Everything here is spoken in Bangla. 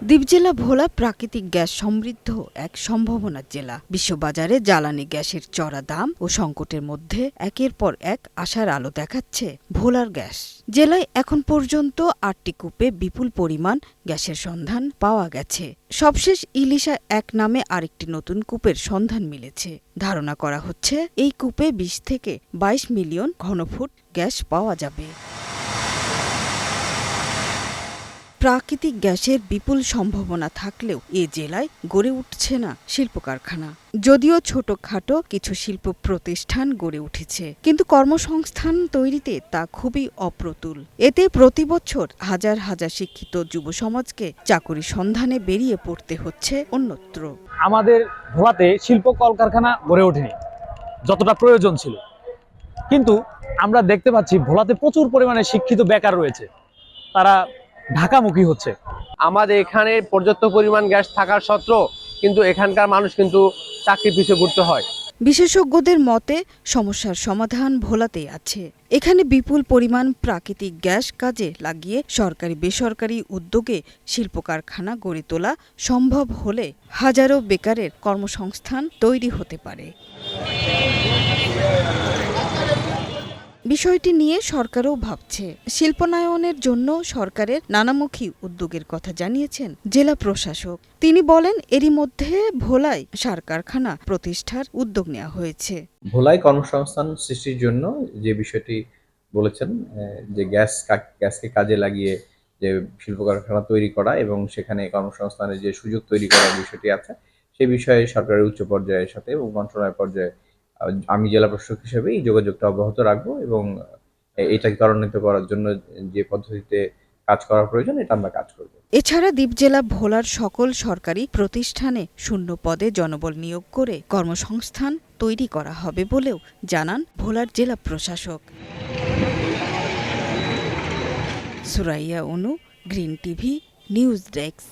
দ্বীপ জেলা ভোলা প্রাকৃতিক গ্যাস সমৃদ্ধ এক সম্ভাবনার জেলা। বিশ্ববাজারে জ্বালানি গ্যাসের চড়া দাম ও সংকটের মধ্যে একের পর এক আশার আলো দেখাচ্ছে ভোলার গ্যাস। জেলায় এখন পর্যন্ত ৮টি কূপে বিপুল পরিমাণ গ্যাসের সন্ধান পাওয়া গেছে। সবশেষ ইলিশা এক নামে আরেকটি নতুন কূপের সন্ধান মিলেছে। ধারণা করা হচ্ছে এই কূপে ২০ থেকে ২২ মিলিয়ন ঘনফুট গ্যাস পাওয়া যাবে। প্রাকৃতিক গ্যাসের বিপুল সম্ভাবনা থাকলেও এ জেলায় গড়ে উঠছে না শিল্প কারখানা। যদিও ছোটখাটো কিছু শিল্প প্রতিষ্ঠান গড়ে উঠেছে, কিন্তু কর্মসংস্থান তৈরিতে তা খুবই অপ্রতুল। এতে প্রতি বছর হাজার হাজার শিক্ষিত যুব সমাজকে চাকরি সন্ধানে বেরিয়ে পড়তে হচ্ছে অন্যত্র। আমাদের ভোলাতে শিল্প কলকারখানা গড়ে ওঠেনি যতটা প্রয়োজন ছিল, কিন্তু আমরা দেখতে পাচ্ছি ভোলাতে প্রচুর পরিমাণে শিক্ষিত বেকার রয়েছে, তারা ঢাকামুখী হচ্ছে। আমাদের এখানে পর্যাপ্ত পরিমাণ গ্যাস থাকার সত্ত্বেও কিন্তু এখানকার মানুষ কিন্তু চাকরি পিছু ঘুরতে হয়। বিশেষজ্ঞদের মতে সমস্যার সমাধান ভোলাতেই আছে। এখানে বিপুল পরিমাণ প্রাকৃতিক গ্যাস কাজে লাগিয়ে সরকারি বেসরকারি উদ্যোগে শিল্প কারখানা গড়ে তোলা সম্ভব হলে হাজারো বেকারের কর্মসংস্থান তৈরি হতে পারে। বিষয়টি নিয়ে সরকারও ভাবছে। শিল্পায়নের জন্য সরকারের নানামুখী উদ্যোগের কথা জানিয়েছেন জেলা প্রশাসক। তিনি বলেন, এরই মধ্যে ভোলায় সার কারখানা প্রতিষ্ঠার উদ্যোগ নেওয়া হয়েছে। ভোলায় কর্মসংস্থান সৃষ্টির জন্য যে বিষয়টি বলেছেন, যে গ্যাসকে কাজে লাগিয়ে যে শিল্প কারখানা তৈরি করা এবং সেখানে কর্মসংস্থানের যে সুযোগ তৈরি করার বিষয়টি আছে, সেই বিষয়ে সরকারের উচ্চ পর্যায়ের সাথে এবং মন্ত্রণালয় পর্যায়ে আমি জেলা প্রশাসক হিসেবে এই যোগাযোগটা অব্যাহত রাখবো এবং এটাকে ত্বরান্বিত করার জন্য যে পদ্ধতিতে কাজ করা প্রয়োজন এটা আমরা কাজ করব। এছাড়া দ্বীপ জেলা ভোলার সকল সরকারি প্রতিষ্ঠানে শূন্য পদে জনবল নিয়োগ করে কর্মসংস্থান তৈরি করা হবে বলেও জানান ভোলার জেলা প্রশাসক। সুরাইয়া অনু, গ্রিন টিভি, নিউজ ডেস্ক।